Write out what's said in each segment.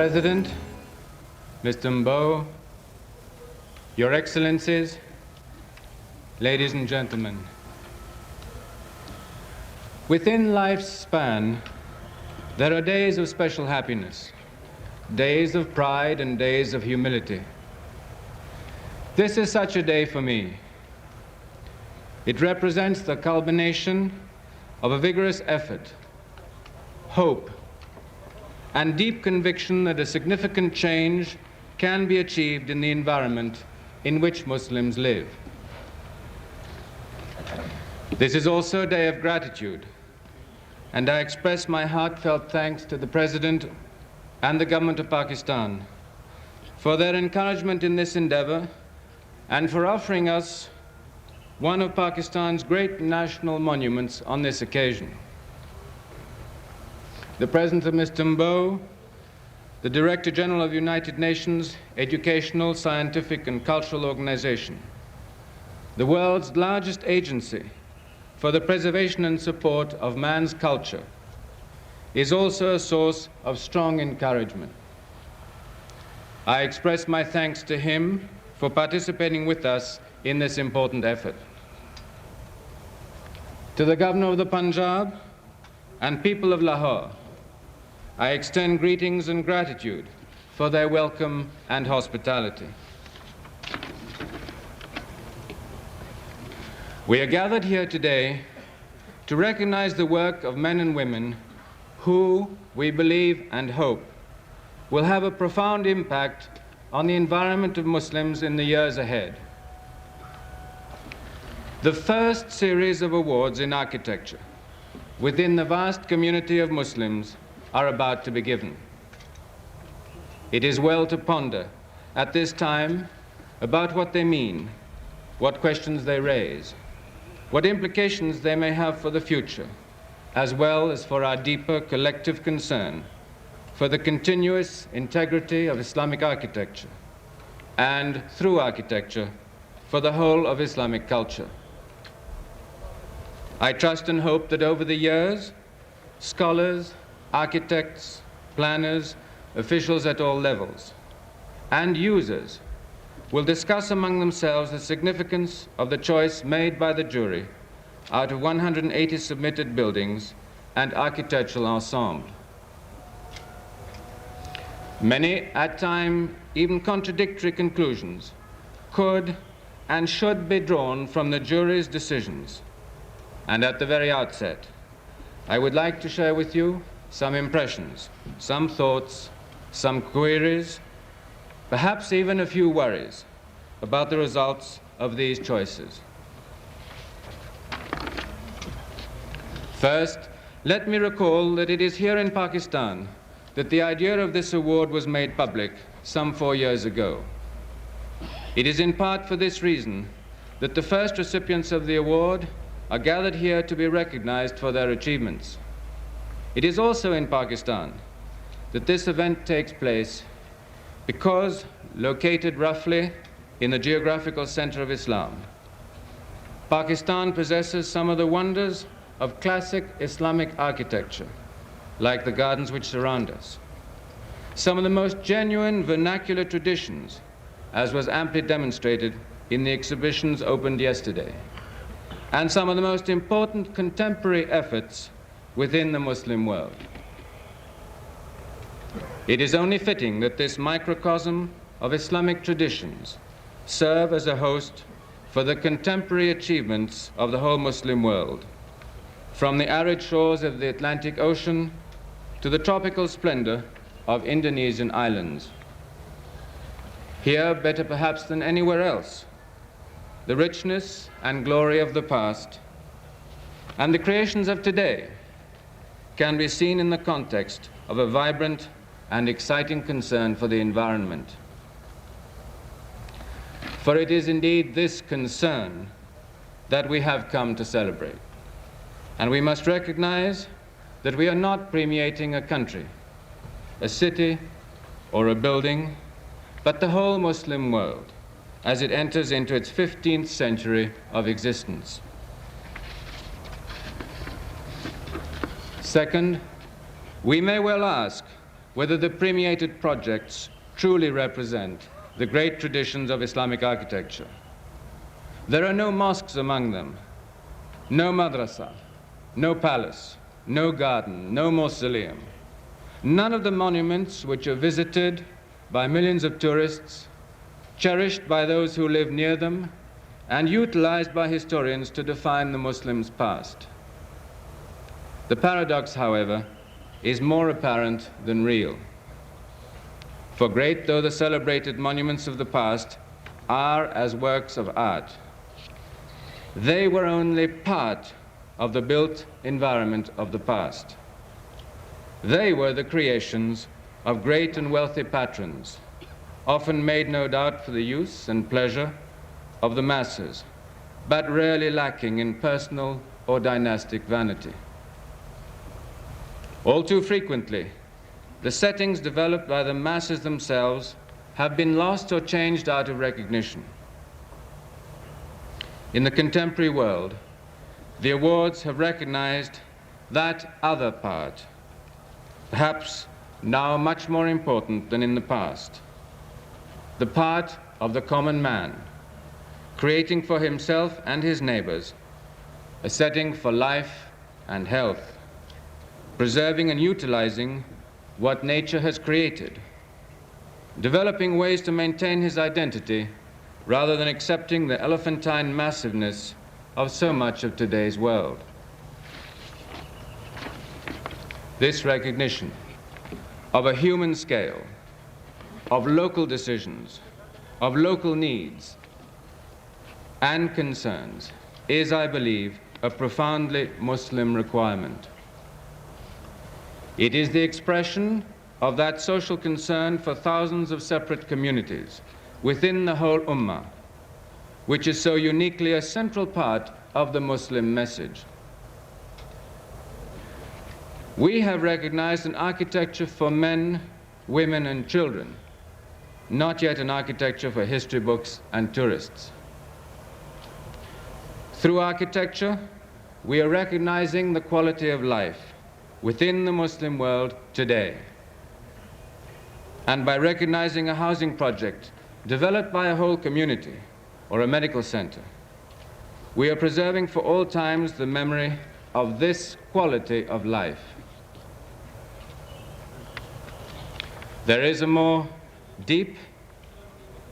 President, Mr. Mbow, Your Excellencies, ladies and gentlemen. Within life's span, there are days of special happiness, days of pride and days of humility. This is such a day for me. It represents the culmination of a vigorous effort, hope, and deep conviction that a significant change can be achieved in the environment in which Muslims live. This is also a day of gratitude, and I express my heartfelt thanks to the President and the Government of Pakistan for their encouragement in this endeavor and for offering us one of Pakistan's great national monuments on this occasion. The presence of Mr. Mbow, the Director General of the United Nations Educational, Scientific and Cultural Organization, the world's largest agency for the preservation and support of man's culture, is also a source of strong encouragement. I express my thanks to him for participating with us in this important effort. To the Governor of the Punjab and people of Lahore, I extend greetings and gratitude for their welcome and hospitality. We are gathered here today to recognize the work of men and women who, we believe and hope, will have a profound impact on the environment of Muslims in the years ahead. The first series of awards in architecture within the vast community of Muslims are about to be given. It is well to ponder at this time about what they mean, what questions they raise, what implications they may have for the future, as well as for our deeper collective concern for the continuous integrity of Islamic architecture and, through architecture, for the whole of Islamic culture. I trust and hope that over the years, scholars, architects, planners, officials at all levels, and users will discuss among themselves the significance of the choice made by the jury out of 180 submitted buildings and architectural ensemble. Many, at times, even contradictory conclusions could and should be drawn from the jury's decisions. And at the very outset, I would like to share with you some impressions, some thoughts, some queries, perhaps even a few worries about the results of these choices. First, let me recall that it is here in Pakistan that the idea of this award was made public some 4 years ago. It is in part for this reason that the first recipients of the award are gathered here to be recognized for their achievements. It is also in Pakistan that this event takes place because, located roughly in the geographical center of Islam, Pakistan possesses some of the wonders of classic Islamic architecture, like the gardens which surround us, some of the most genuine vernacular traditions, as was amply demonstrated in the exhibitions opened yesterday, and some of the most important contemporary efforts within the Muslim world. It is only fitting that this microcosm of Islamic traditions serve as a host for the contemporary achievements of the whole Muslim world, from the arid shores of the Atlantic Ocean to the tropical splendor of Indonesian islands. Here, better perhaps than anywhere else, the richness and glory of the past and the creations of today can be seen in the context of a vibrant and exciting concern for the environment. For it is indeed this concern that we have come to celebrate. And we must recognize that we are not premiating a country, a city, or a building, but the whole Muslim world as it enters into its 15th century of existence. Second, we may well ask whether the premiated projects truly represent the great traditions of Islamic architecture. There are no mosques among them, no madrasa, no palace, no garden, no mausoleum. None of the monuments which are visited by millions of tourists, cherished by those who live near them, and utilized by historians to define the Muslims' past. The paradox, however, is more apparent than real. For great though the celebrated monuments of the past are as works of art, they were only part of the built environment of the past. They were the creations of great and wealthy patrons, often made no doubt for the use and pleasure of the masses, but rarely lacking in personal or dynastic vanity. All too frequently, the settings developed by the masses themselves have been lost or changed out of recognition. In the contemporary world, the awards have recognized that other part, perhaps now much more important than in the past, the part of the common man, creating for himself and his neighbors a setting for life and health, preserving and utilizing what nature has created, developing ways to maintain his identity rather than accepting the elephantine massiveness of so much of today's world. This recognition of a human scale, of local decisions, of local needs and concerns is, I believe, a profoundly Muslim requirement. It is the expression of that social concern for thousands of separate communities within the whole Ummah, which is so uniquely a central part of the Muslim message. We have recognized an architecture for men, women, and children, not yet an architecture for history books and tourists. Through architecture, we are recognizing the quality of life within the Muslim world today. And by recognizing a housing project developed by a whole community or a medical center, we are preserving for all times the memory of this quality of life. There is a more deep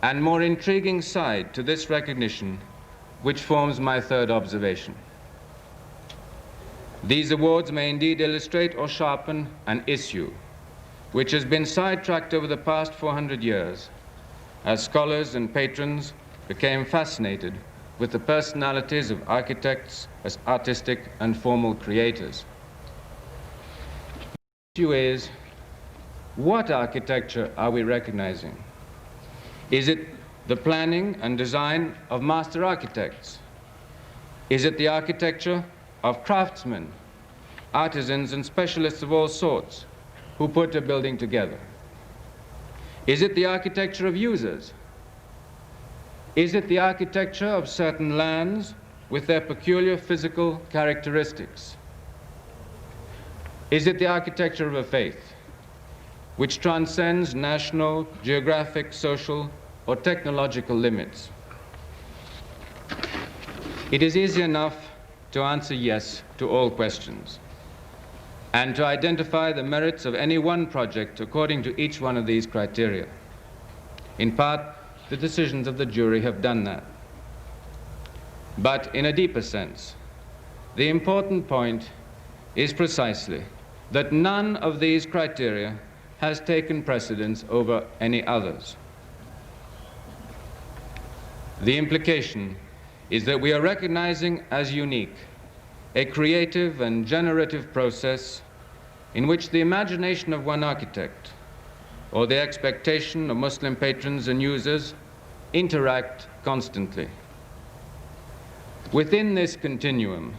and more intriguing side to this recognition, which forms my third observation. These awards may indeed illustrate or sharpen an issue which has been sidetracked over the past 400 years as scholars and patrons became fascinated with the personalities of architects as artistic and formal creators. The issue is, what architecture are we recognizing? Is it the planning and design of master architects? Is it the architecture of craftsmen, artisans, and specialists of all sorts who put a building together? Is it the architecture of users? Is it the architecture of certain lands with their peculiar physical characteristics? Is it the architecture of a faith which transcends national, geographic, social, or technological limits? It is easy enough to answer yes to all questions and to identify the merits of any one project according to each one of these criteria. In part, the decisions of the jury have done that. But in a deeper sense, the important point is precisely that none of these criteria has taken precedence over any others. The implication is that we are recognizing as unique a creative and generative process in which the imagination of one architect or the expectation of Muslim patrons and users interact constantly. Within this continuum,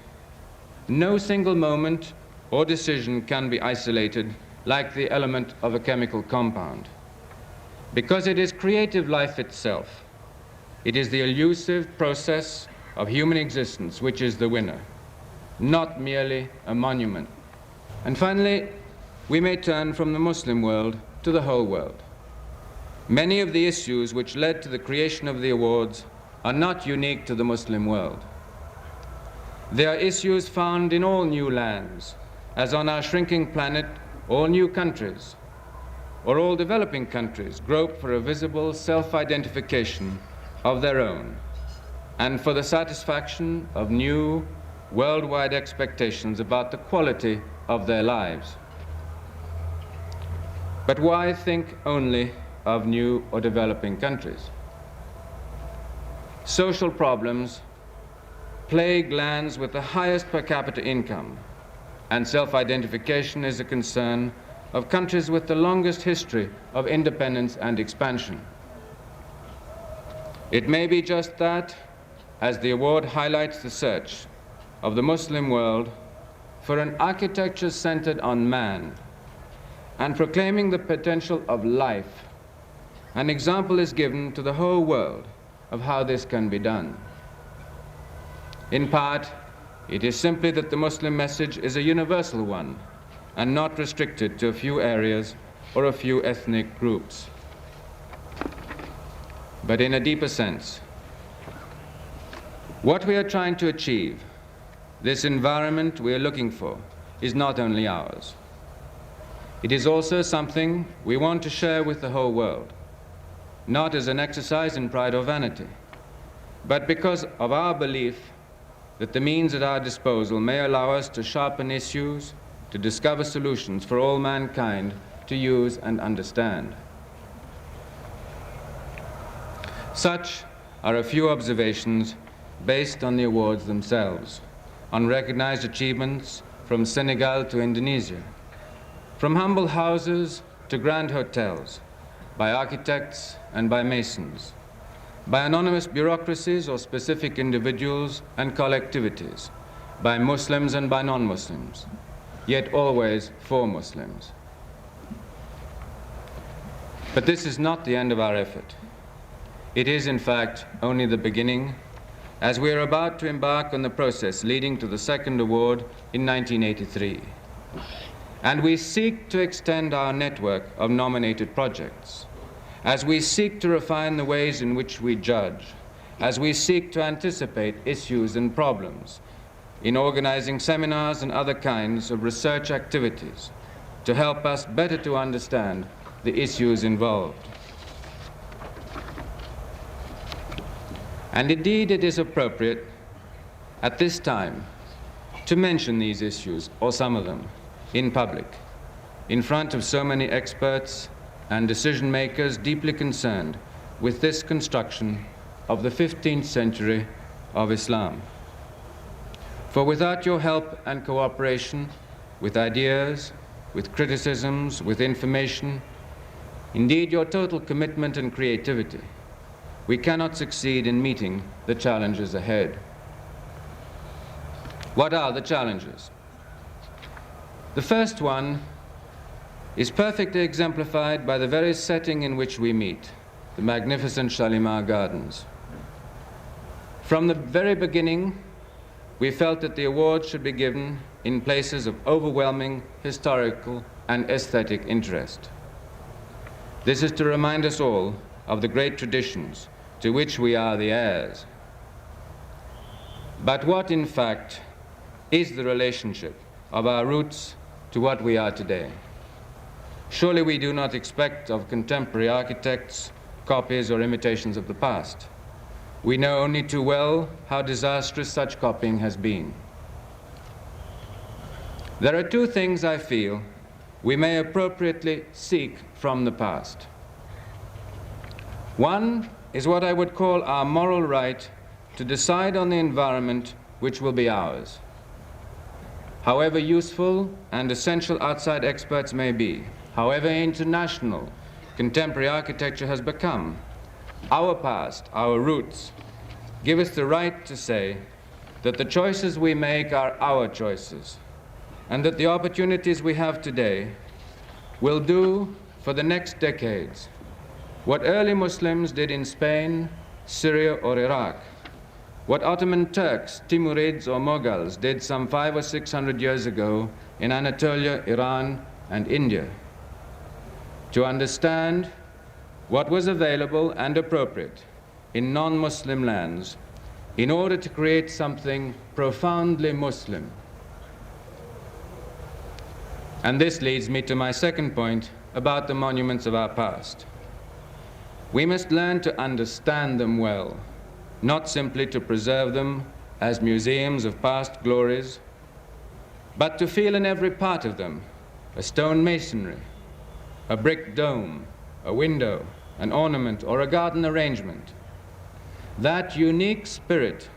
no single moment or decision can be isolated like the element of a chemical compound, because it is creative life itself. It is the elusive process of human existence which is the winner, not merely a monument. And finally, we may turn from the Muslim world to the whole world. Many of the issues which led to the creation of the awards are not unique to the Muslim world. They are issues found in all new lands, as on our shrinking planet, all new countries, or all developing countries, grope for a visible self-identification of their own and for the satisfaction of new worldwide expectations about the quality of their lives. But why think only of new or developing countries? Social problems plague lands with the highest per capita income, and self-identification is a concern of countries with the longest history of independence and expansion. It may be just that, as the award highlights the search of the Muslim world for an architecture centered on man and proclaiming the potential of life, an example is given to the whole world of how this can be done. In part, it is simply that the Muslim message is a universal one and not restricted to a few areas or a few ethnic groups. But in a deeper sense, what we are trying to achieve, this environment we are looking for, is not only ours. It is also something we want to share with the whole world, not as an exercise in pride or vanity, but because of our belief that the means at our disposal may allow us to sharpen issues, to discover solutions for all mankind to use and understand. Such are a few observations based on the awards themselves, on recognized achievements from Senegal to Indonesia, from humble houses to grand hotels, by architects and by masons, by anonymous bureaucracies or specific individuals and collectivities, by Muslims and by non-Muslims, yet always for Muslims. But this is not the end of our effort. It is, in fact, only the beginning, as we are about to embark on the process leading to the second award in 1983. And we seek to extend our network of nominated projects, as we seek to refine the ways in which we judge, as we seek to anticipate issues and problems, in organizing seminars and other kinds of research activities to help us better to understand the issues involved. And indeed, it is appropriate at this time to mention these issues, or some of them, in public, in front of so many experts and decision makers deeply concerned with this construction of the 15th century of Islam. For without your help and cooperation, with ideas, with criticisms, with information, indeed your total commitment and creativity, we cannot succeed in meeting the challenges ahead. What are the challenges? The first one is perfectly exemplified by the very setting in which we meet, the magnificent Shalimar Gardens. From the very beginning, we felt that the award should be given in places of overwhelming historical and aesthetic interest. This is to remind us all of the great traditions to which we are the heirs. But what, in fact, is the relationship of our roots to what we are today? Surely we do not expect of contemporary architects copies or imitations of the past. We know only too well how disastrous such copying has been. There are two things I feel we may appropriately seek from the past. One is what I would call our moral right to decide on the environment which will be ours. However useful and essential outside experts may be, however international contemporary architecture has become, our past, our roots, give us the right to say that the choices we make are our choices, and that the opportunities we have today will do for the next decades what early Muslims did in Spain, Syria, or Iraq, what Ottoman Turks, Timurids, or Mughals did some 500 or 600 years ago in Anatolia, Iran, and India, to understand what was available and appropriate in non-Muslim lands in order to create something profoundly Muslim. And this leads me to my second point about the monuments of our past. We must learn to understand them well, not simply to preserve them as museums of past glories, but to feel in every part of them a stone masonry, a brick dome, a window, an ornament, or a garden arrangement. That unique spirit,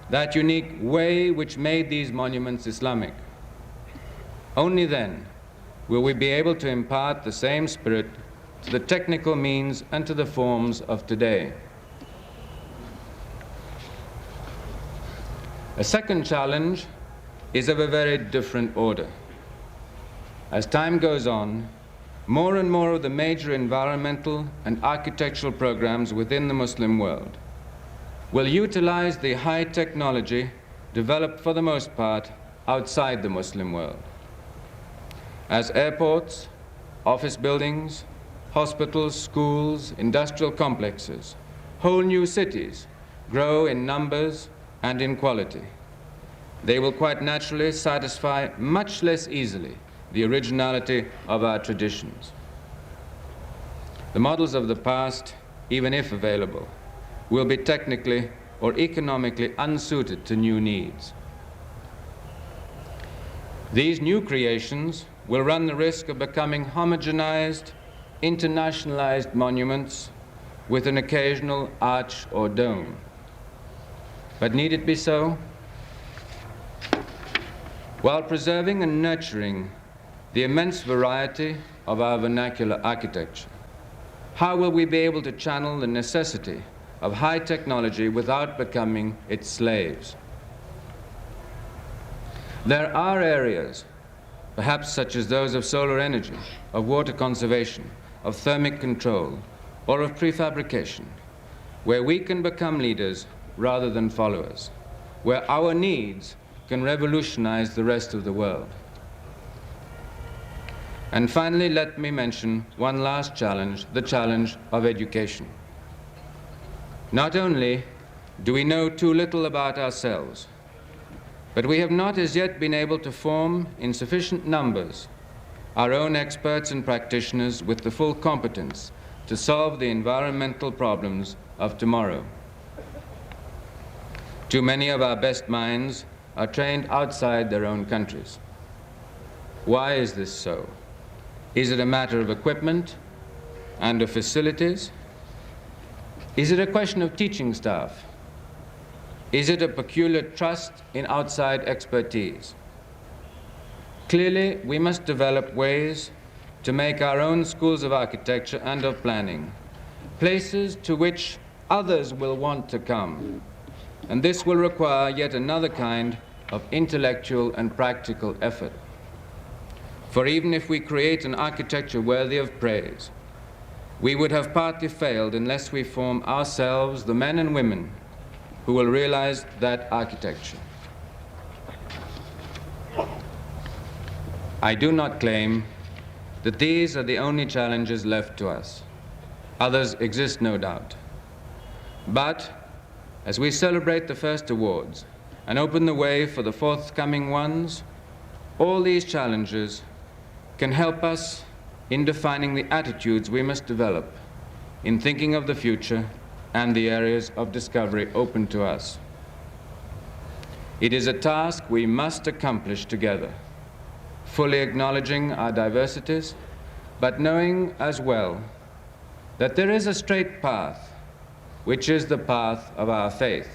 that unique way which made these monuments Islamic. Only then will we be able to impart the same spirit to the technical means and to the forms of today. A second challenge is of a very different order. As time goes on, more and more of the major environmental and architectural programs within the Muslim world will utilize the high technology developed for the most part outside the Muslim world. As airports, office buildings, hospitals, schools, industrial complexes, whole new cities grow in numbers and in quality, they will quite naturally satisfy much less easily the originality of our traditions. The models of the past, even if available, will be technically or economically unsuited to new needs. These new creations will run the risk of becoming homogenized, internationalized monuments with an occasional arch or dome. But need it be so? While preserving and nurturing the immense variety of our vernacular architecture, how will we be able to channel the necessity of high technology without becoming its slaves? There are areas, perhaps such as those of solar energy, of water conservation, of thermic control, or of prefabrication, where we can become leaders rather than followers, where our needs can revolutionize the rest of the world. And finally, let me mention one last challenge, the challenge of education. Not only do we know too little about ourselves, but we have not as yet been able to form in sufficient numbers our own experts and practitioners with the full competence to solve the environmental problems of tomorrow. Too many of our best minds are trained outside their own countries. Why is this so? Is it a matter of equipment and of facilities? Is it a question of teaching staff? Is it a peculiar trust in outside expertise? Clearly, we must develop ways to make our own schools of architecture and of planning places to which others will want to come. And this will require yet another kind of intellectual and practical effort. For even if we create an architecture worthy of praise, we would have partly failed unless we form ourselves the men and women who will realize that architecture. I do not claim that these are the only challenges left to us. Others exist, no doubt. But as we celebrate the first awards and open the way for the forthcoming ones, all these challenges can help us in defining the attitudes we must develop in thinking of the future and the areas of discovery open to us. It is a task we must accomplish together, fully acknowledging our diversities, but knowing as well that there is a straight path, which is the path of our faith.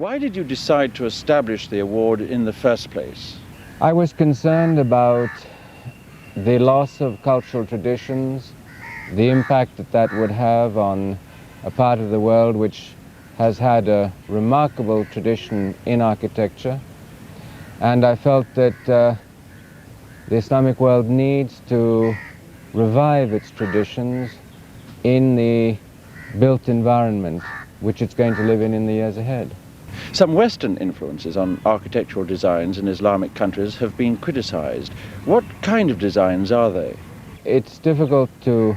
Why did you decide to establish the award in the first place? I was concerned about the loss of cultural traditions, the impact that that would have on a part of the world which has had a remarkable tradition in architecture. And I felt that the Islamic world needs to revive its traditions in the built environment which it's going to live in the years ahead. Some Western influences on architectural designs in Islamic countries have been criticized. What kind of designs are they? It's difficult to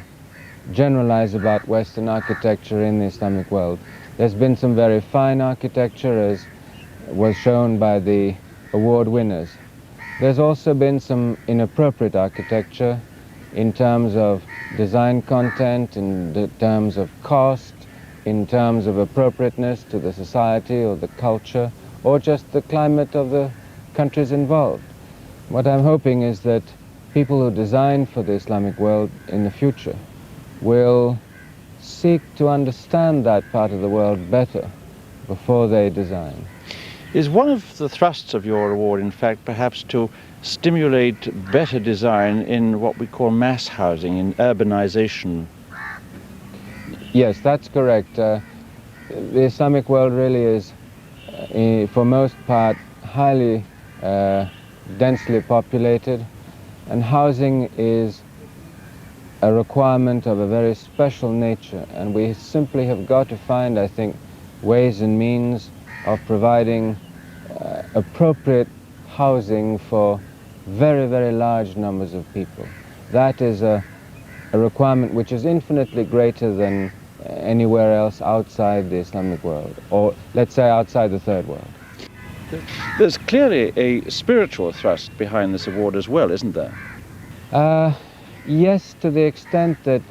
generalize about Western architecture in the Islamic world. There's been some very fine architecture, as was shown by the award winners. There's also been some inappropriate architecture in terms of design content, in terms of cost, in terms of appropriateness to the society or the culture, or just the climate of the countries involved. What I'm hoping is that people who design for the Islamic world in the future will seek to understand that part of the world better before they design. Is one of the thrusts of your award, in fact, perhaps to stimulate better design in what we call mass housing, in urbanization? Yes, that's correct. The Islamic world really is, for most part, highly densely populated, and housing is a requirement of a very special nature, and we simply have got to find, I think, ways and means of providing appropriate housing for very, very large numbers of people. That is a requirement which is infinitely greater than anywhere else outside the Islamic world, or let's say outside the Third World. There's clearly a spiritual thrust behind this award as well, isn't there? Yes, to the extent that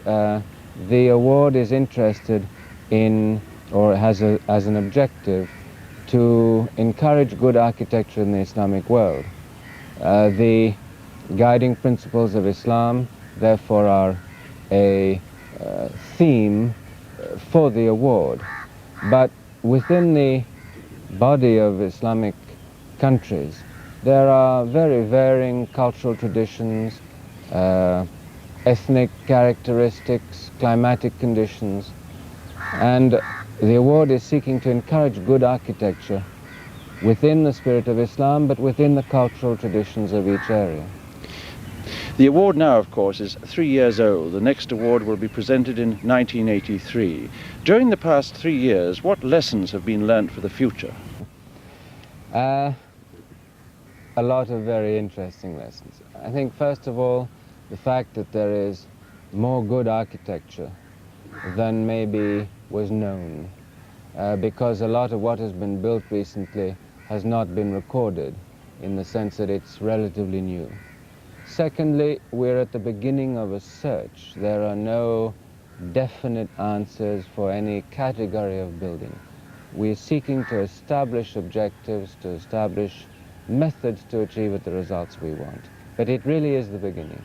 the award is interested in, or has as an objective, to encourage good architecture in the Islamic world. The guiding principles of Islam, therefore, are a theme for the award. But within the body of Islamic countries, there are very varying cultural traditions, ethnic characteristics, climatic conditions, and the award is seeking to encourage good architecture within the spirit of Islam, but within the cultural traditions of each area. The award now, of course, is 3 years old. The next award will be presented in 1983. During the past 3 years, what lessons have been learnt for the future? A lot of very interesting lessons. I think, first of all, the fact that there is more good architecture than maybe was known, because a lot of what has been built recently has not been recorded in the sense that it's relatively new. Secondly, we're at the beginning of a search. There are no definite answers for any category of building. We're seeking to establish objectives, to establish methods to achieve the results we want. But it really is the beginning.